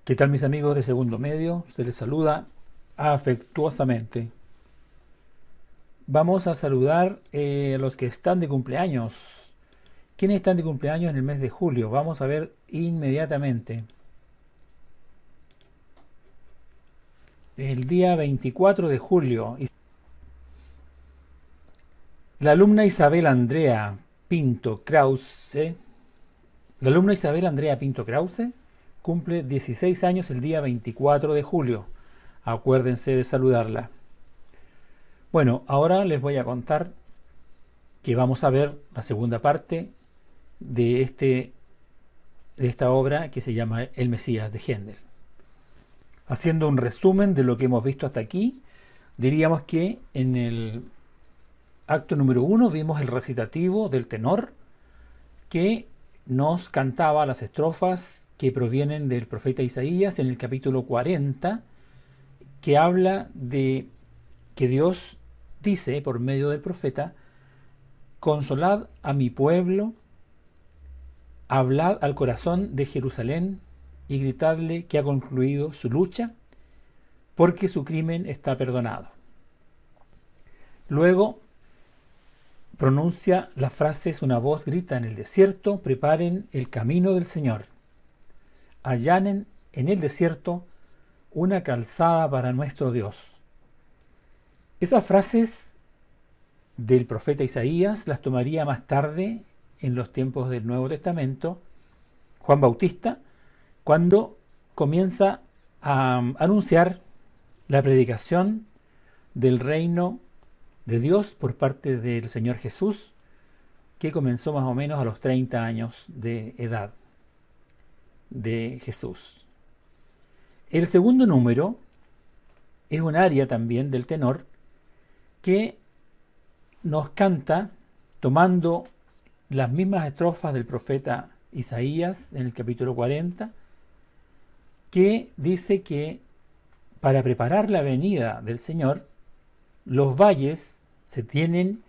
¿Qué tal mis amigos de segundo medio? Se les saluda afectuosamente. Vamos a saludar a los que están de cumpleaños. ¿Quiénes están de cumpleaños en el mes de julio? Vamos a ver inmediatamente. El día 24 de julio, la alumna Isabel Andrea Pinto Krause, la alumna Isabel Andrea Pinto Krause cumple 16 años el día 24 de julio. Acuérdense de saludarla. Bueno, ahora les voy a contar que vamos a ver la segunda parte de esta obra que se llama El Mesías de Händel. Haciendo un resumen de lo que hemos visto hasta aquí, diríamos que en el acto número 1 vimos el recitativo del tenor que nos cantaba las estrofas que provienen del profeta Isaías en el capítulo 40, que habla de que Dios dice por medio del profeta: consolad a mi pueblo, hablad al corazón de Jerusalén y gritadle que ha concluido su lucha, porque su crimen está perdonado. Luego pronuncia las frases: una voz grita en el desierto, preparen el camino del Señor, allanen en el desierto una calzada para nuestro Dios. Esas frases del profeta Isaías las tomaría más tarde, en los tiempos del Nuevo Testamento, Juan Bautista, cuando comienza a anunciar la predicación del reino de Dios por parte del Señor Jesús, que comenzó más o menos a los 30 años de edad de Jesús. El segundo número es un aria también del tenor que nos canta tomando las mismas estrofas del profeta Isaías en el capítulo 40, que dice que para preparar la venida del Señor, los valles se tienen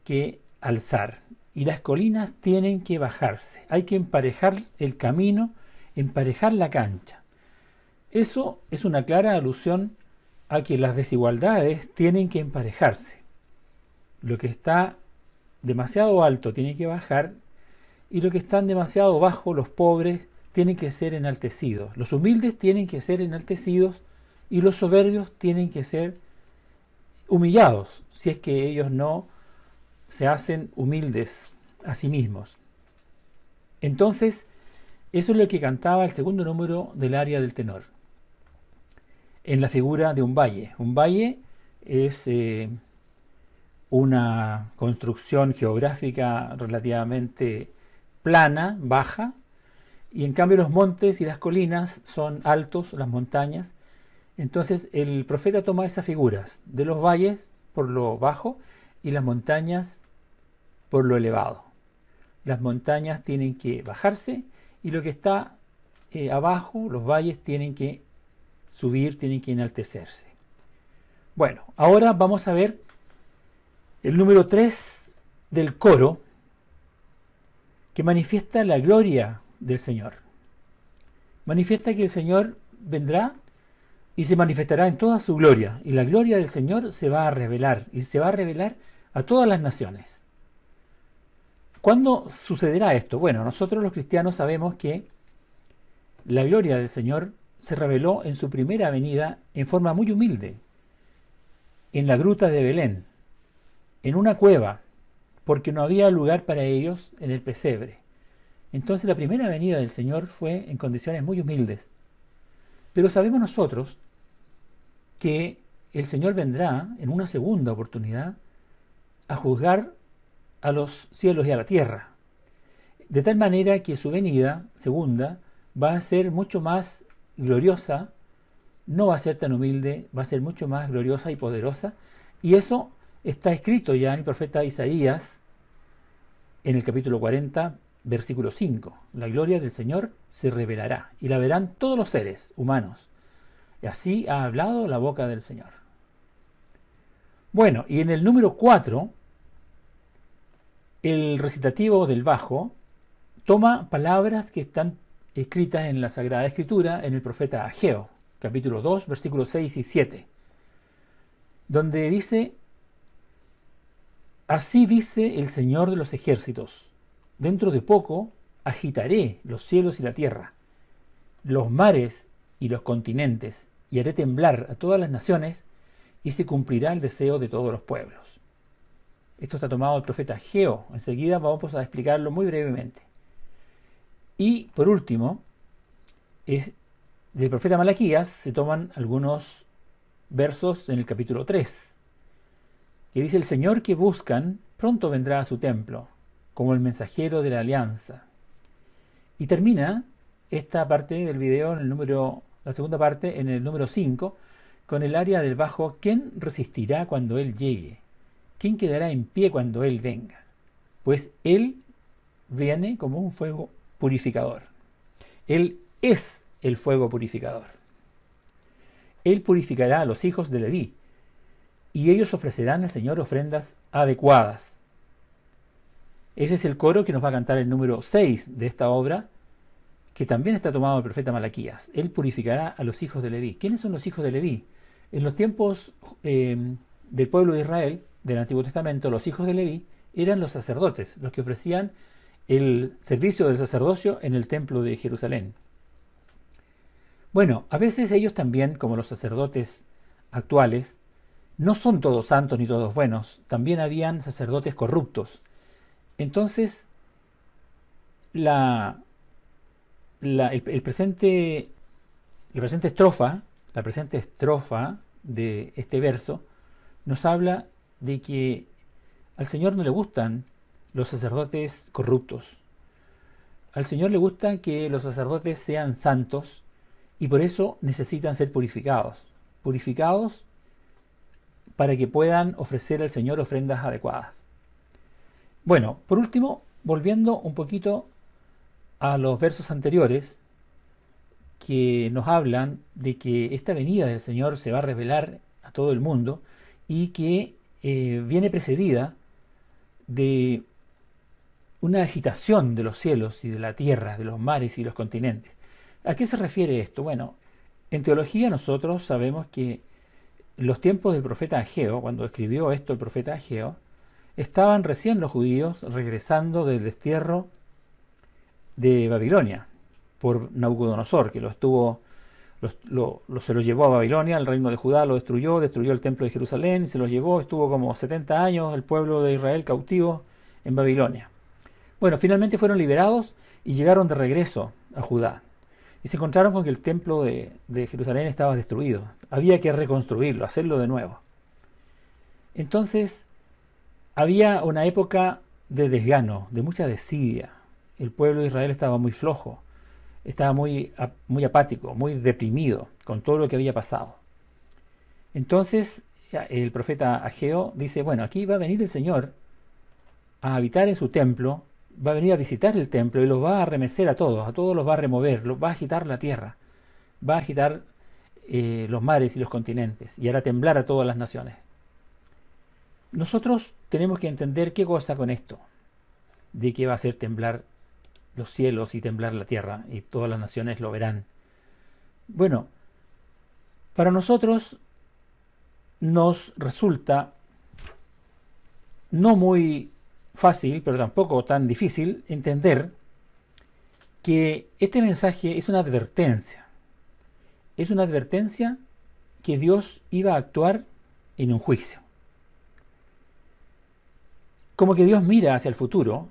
que alzar y las colinas tienen que bajarse. Hay que emparejar el camino, emparejar la cancha. Eso es una clara alusión a que las desigualdades tienen que emparejarse. Lo que está demasiado alto tiene que bajar y lo que están demasiado bajo, los pobres, tienen que ser enaltecidos. Los humildes tienen que ser enaltecidos y los soberbios tienen que ser humillados, si es que ellos no se hacen humildes a sí mismos. Entonces, eso es lo que cantaba el segundo número del aria del tenor, en la figura de un valle. Un valle es una construcción geográfica relativamente plana, baja, y en cambio los montes y las colinas son altos, las montañas. Entonces el profeta toma esas figuras de los valles por lo bajo y las montañas por lo elevado. Las montañas tienen que bajarse y lo que está abajo, los valles, tienen que subir, tienen que enaltecerse. Bueno, ahora vamos a ver el número 3 del coro, que manifiesta la gloria del Señor. Manifiesta que el Señor vendrá y se manifestará en toda su gloria, y la gloria del Señor se va a revelar, y se va a revelar a todas las naciones. ¿Cuándo sucederá esto? Bueno, nosotros los cristianos sabemos que la gloria del Señor se reveló en su primera venida en forma muy humilde, en la gruta de Belén, en una cueva, porque no había lugar para ellos en el pesebre. Entonces la primera venida del Señor fue en condiciones muy humildes. Pero sabemos nosotros que el Señor vendrá en una segunda oportunidad a juzgar a los cielos y a la tierra, de tal manera que su venida segunda va a ser mucho más gloriosa, no va a ser tan humilde, va a ser mucho más gloriosa y poderosa, y eso está escrito ya en el profeta Isaías en el capítulo 40, versículo 5. La gloria del Señor se revelará y la verán todos los seres humanos. Y así ha hablado la boca del Señor. Bueno, y en el número 4, el recitativo del bajo toma palabras que están escritas en la Sagrada Escritura en el profeta Ageo, capítulo 2, versículos 6 y 7, donde dice: así dice el Señor de los ejércitos, dentro de poco agitaré los cielos y la tierra, los mares y los continentes, y haré temblar a todas las naciones, y se cumplirá el deseo de todos los pueblos. Esto está tomado del profeta Ageo. Enseguida vamos a explicarlo muy brevemente. Y por último, del profeta Malaquías se toman algunos versos en el capítulo 3, que dice: el Señor que buscan pronto vendrá a su templo, como el mensajero de la alianza. Y termina esta parte del video, la segunda parte, en el número 5, con el área del bajo: ¿quién resistirá cuando Él llegue? ¿Quién quedará en pie cuando Él venga? Pues Él viene como un fuego purificador. Él es el fuego purificador. Él purificará a los hijos de Leví, y ellos ofrecerán al Señor ofrendas adecuadas. Ese es el coro que nos va a cantar el número 6 de esta obra, que también está tomado del profeta Malaquías. Él purificará a los hijos de Leví. ¿Quiénes son los hijos de Leví? En los tiempos del pueblo de Israel, del Antiguo Testamento, los hijos de Leví eran los sacerdotes, los que ofrecían el servicio del sacerdocio en el templo de Jerusalén. Bueno, a veces ellos también, como los sacerdotes actuales, no son todos santos ni todos buenos. También habían sacerdotes corruptos. Entonces, la presente estrofa de este verso nos habla de que al Señor no le gustan los sacerdotes corruptos. Al Señor le gusta que los sacerdotes sean santos, y por eso necesitan ser purificados para que puedan ofrecer al Señor ofrendas adecuadas. Bueno, por último, volviendo un poquito a los versos anteriores, que nos hablan de que esta venida del Señor se va a revelar a todo el mundo, y que viene precedida de una agitación de los cielos y de la tierra, de los mares y los continentes. ¿A qué se refiere esto? Bueno, en teología nosotros sabemos que en los tiempos del profeta Ageo, cuando escribió esto el profeta Ageo, estaban recién los judíos regresando del destierro de Babilonia por Nabucodonosor, que se lo llevó a Babilonia, al reino de Judá, lo destruyó el templo de Jerusalén, se lo llevó, estuvo como 70 años el pueblo de Israel cautivo en Babilonia. Bueno, finalmente fueron liberados y llegaron de regreso a Judá. Y se encontraron con que el templo de Jerusalén estaba destruido. Había que reconstruirlo, hacerlo de nuevo. Entonces, había una época de desgano, de mucha desidia. El pueblo de Israel estaba muy flojo, estaba muy apático, muy deprimido con todo lo que había pasado. Entonces, el profeta Ageo dice: bueno, aquí va a venir el Señor a habitar en su templo, va a venir a visitar el templo y los va a remecer a todos los va a remover, los va a agitar la tierra, va a agitar los mares y los continentes, y hará temblar a todas las naciones. Nosotros tenemos que entender qué cosa con esto, de que va a hacer temblar los cielos y temblar la tierra, y todas las naciones lo verán. Bueno, para nosotros nos resulta no muy fácil, pero tampoco tan difícil, entender que este mensaje es una advertencia. Es una advertencia que Dios iba a actuar en un juicio. Como que Dios mira hacia el futuro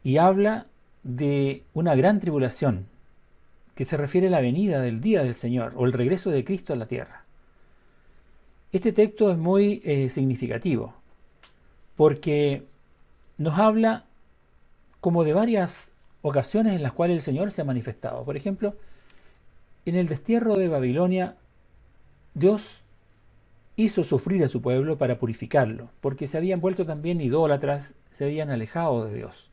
y habla de una gran tribulación que se refiere a la venida del día del Señor o el regreso de Cristo a la tierra. Este texto es muy significativo porque nos habla como de varias ocasiones en las cuales el Señor se ha manifestado. Por ejemplo, en el destierro de Babilonia, Dios hizo sufrir a su pueblo para purificarlo, porque se habían vuelto también idólatras, se habían alejado de Dios.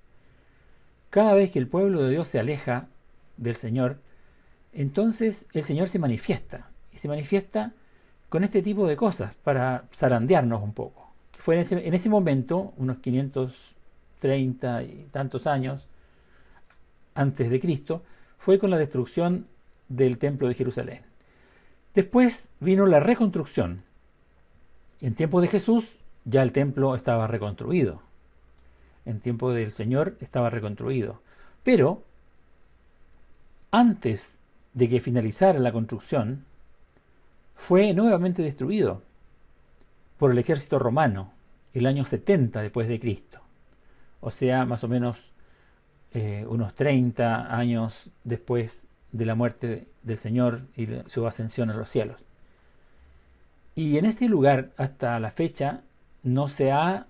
Cada vez que el pueblo de Dios se aleja del Señor, entonces el Señor se manifiesta, y se manifiesta con este tipo de cosas para zarandearnos un poco. Fue en ese momento, unos 530 y tantos años antes de Cristo, fue con la destrucción del templo de Jerusalén. Después vino la reconstrucción. En tiempo de Jesús ya el templo estaba reconstruido. En tiempo del Señor estaba reconstruido. Pero antes de que finalizara la construcción, fue nuevamente destruido por el ejército romano el año 70 después de Cristo. O sea, más o menos unos 30 años después de la muerte del Señor y su ascensión a los cielos. Y en este lugar, hasta la fecha, no se ha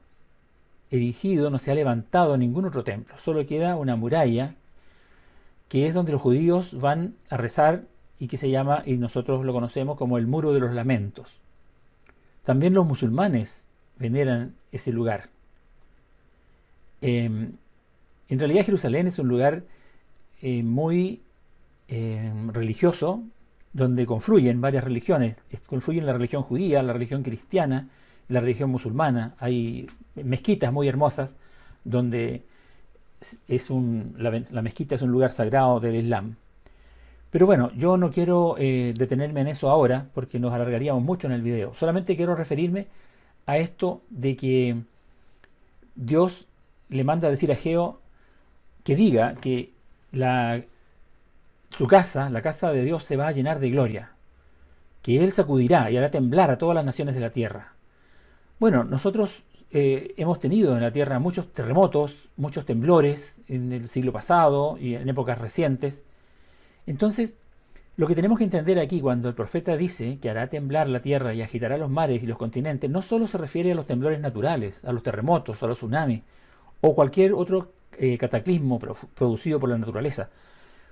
erigido, no se ha levantado ningún otro templo. Solo queda una muralla, que es donde los judíos van a rezar y que se llama, y nosotros lo conocemos como el Muro de los Lamentos. También los musulmanes veneran ese lugar. En realidad Jerusalén es un lugar muy religioso, donde confluyen varias religiones. Confluyen la religión judía, la religión cristiana, la religión musulmana. Hay mezquitas muy hermosas donde la mezquita es un lugar sagrado del Islam. Pero bueno, yo no quiero detenerme en eso ahora porque nos alargaríamos mucho en el video. Solamente quiero referirme a esto de que Dios le manda a decir a Ageo que diga que su casa, la casa de Dios, se va a llenar de gloria, que Él sacudirá y hará temblar a todas las naciones de la tierra. Bueno, nosotros hemos tenido en la tierra muchos terremotos, muchos temblores en el siglo pasado y en épocas recientes. Entonces, lo que tenemos que entender aquí cuando el profeta dice que hará temblar la tierra y agitará los mares y los continentes, no solo se refiere a los temblores naturales, a los terremotos, a los tsunamis o cualquier otro cataclismo producido por la naturaleza.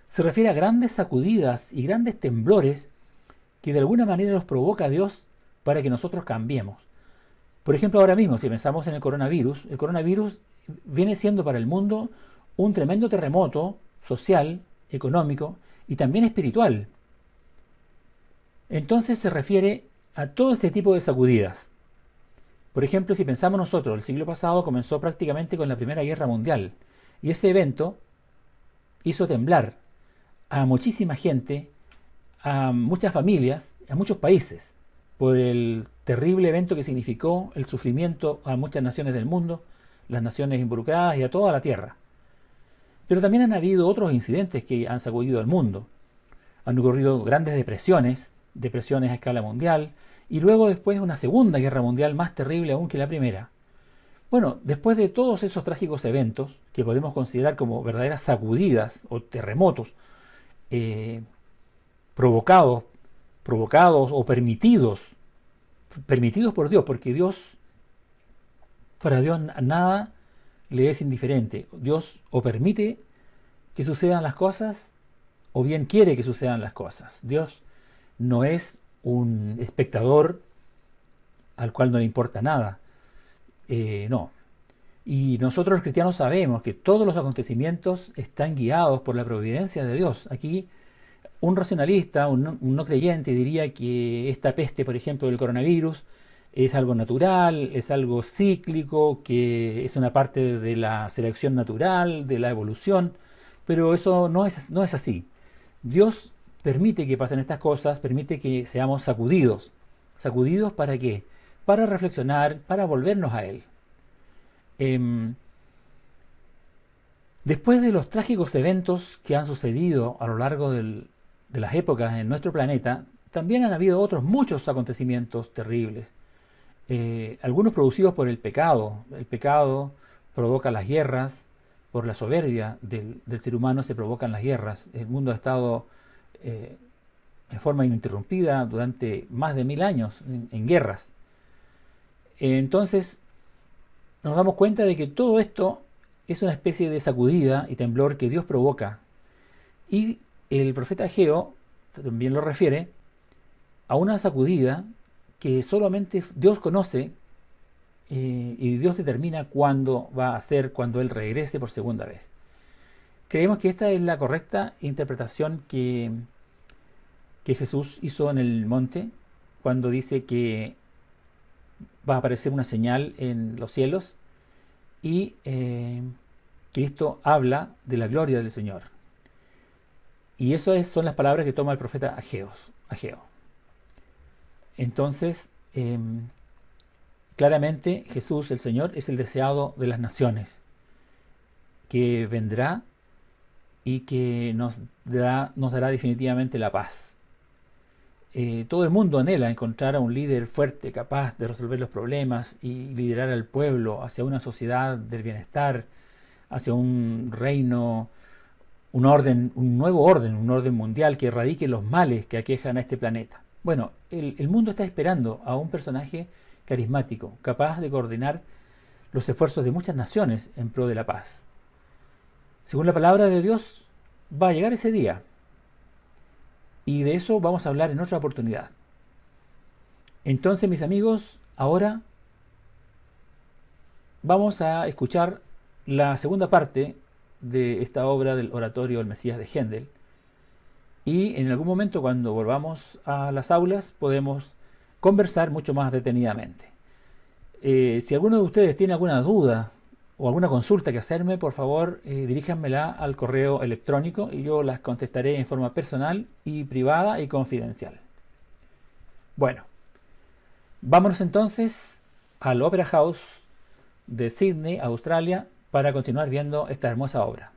Se refiere a grandes sacudidas y grandes temblores que de alguna manera los provoca Dios para que nosotros cambiemos. Por ejemplo, ahora mismo, si pensamos en el coronavirus viene siendo para el mundo un tremendo terremoto social, económico y también espiritual. Entonces se refiere a todo este tipo de sacudidas. Por ejemplo, si pensamos nosotros, el siglo pasado comenzó prácticamente con la Primera Guerra Mundial y ese evento hizo temblar a muchísima gente, a muchas familias, a muchos países, por el terrible evento que significó el sufrimiento a muchas naciones del mundo, las naciones involucradas y a toda la tierra. Pero también han habido otros incidentes que han sacudido al mundo. Han ocurrido grandes depresiones a escala mundial, y luego después una segunda guerra mundial más terrible aún que la primera. Bueno, después de todos esos trágicos eventos, que podemos considerar como verdaderas sacudidas o terremotos, provocados o permitidos por Dios, porque para Dios nada le es indiferente. Dios o permite que sucedan las cosas o bien quiere que sucedan las cosas. Dios no es un espectador al cual no le importa nada. No. Y nosotros los cristianos sabemos que todos los acontecimientos están guiados por la providencia de Dios. Aquí un racionalista, un no creyente diría que esta peste, por ejemplo, del coronavirus, es algo natural, es algo cíclico, que es una parte de la selección natural, de la evolución, pero eso no es así. Dios permite que pasen estas cosas, permite que seamos sacudidos. ¿Sacudidos para qué? Para reflexionar, para volvernos a Él. Después de los trágicos eventos que han sucedido a lo largo de las épocas en nuestro planeta, también han habido otros muchos acontecimientos terribles. Algunos producidos por el pecado. El pecado provoca las guerras, por la soberbia del ser humano se provocan las guerras. El mundo ha estado en forma ininterrumpida durante más de 1000 años en guerras. Entonces nos damos cuenta de que todo esto es una especie de sacudida y temblor que Dios provoca. Y el profeta Ageo también lo refiere a una sacudida que solamente Dios conoce y Dios determina cuándo va a ser, cuando Él regrese por segunda vez. Creemos que esta es la correcta interpretación que Jesús hizo en el monte cuando dice que va a aparecer una señal en los cielos y Cristo habla de la gloria del Señor. Y eso son las palabras que toma el profeta Ageo. Entonces, claramente Jesús, el Señor, es el deseado de las naciones, que vendrá y que nos dará definitivamente la paz. Todo el mundo anhela encontrar a un líder fuerte, capaz de resolver los problemas y liderar al pueblo hacia una sociedad del bienestar, hacia un reino, un nuevo orden, un orden mundial que erradique los males que aquejan a este planeta. Bueno, el mundo está esperando a un personaje carismático, capaz de coordinar los esfuerzos de muchas naciones en pro de la paz. Según la palabra de Dios, va a llegar ese día. Y de eso vamos a hablar en otra oportunidad. Entonces, mis amigos, ahora vamos a escuchar la segunda parte de esta obra del oratorio El Mesías de Händel. Y en algún momento, cuando volvamos a las aulas, podemos conversar mucho más detenidamente. Si alguno de ustedes tiene alguna duda o alguna consulta que hacerme, por favor, diríjanmela al correo electrónico y yo las contestaré en forma personal y privada y confidencial. Bueno, vámonos entonces al Opera House de Sydney, Australia, para continuar viendo esta hermosa obra.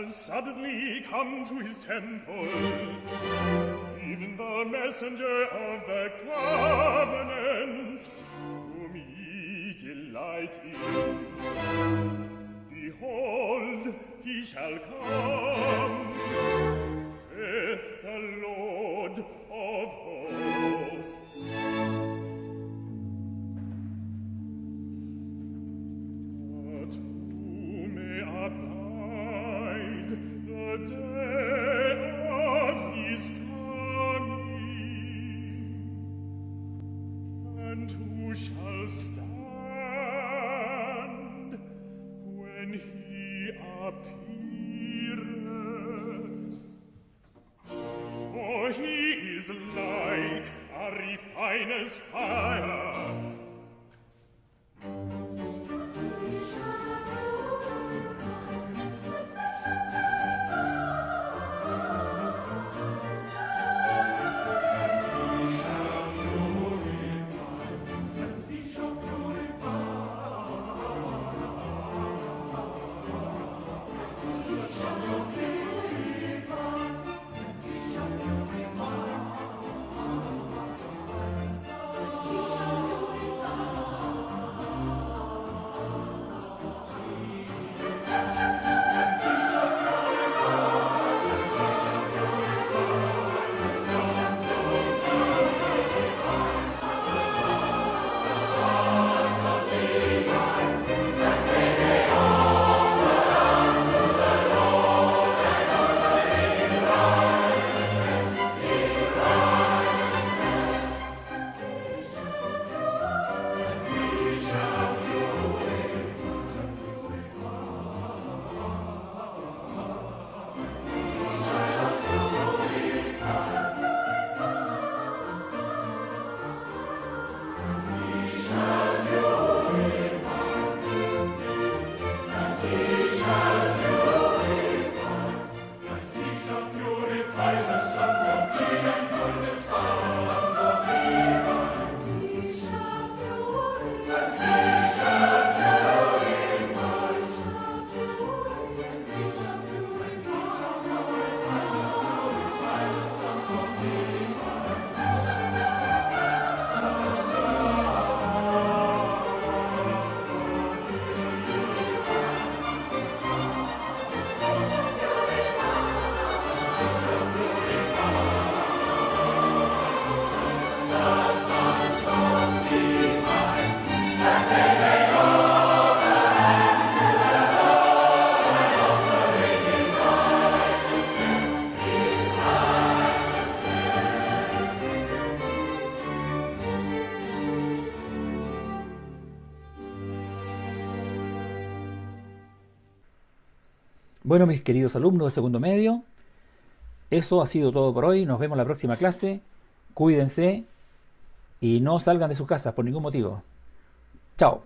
Suddenly come to his temple, even the messenger of the covenant, whom ye delight in. Behold, he shall come, saith the Lord of hosts. But who may abide the day of his coming? And who shall stand when he appeareth? For he is like a refiner's fire, Bueno, mis queridos alumnos del segundo medio, eso ha sido todo por hoy. Nos vemos en la próxima clase. Cuídense y no salgan de sus casas por ningún motivo. Chao.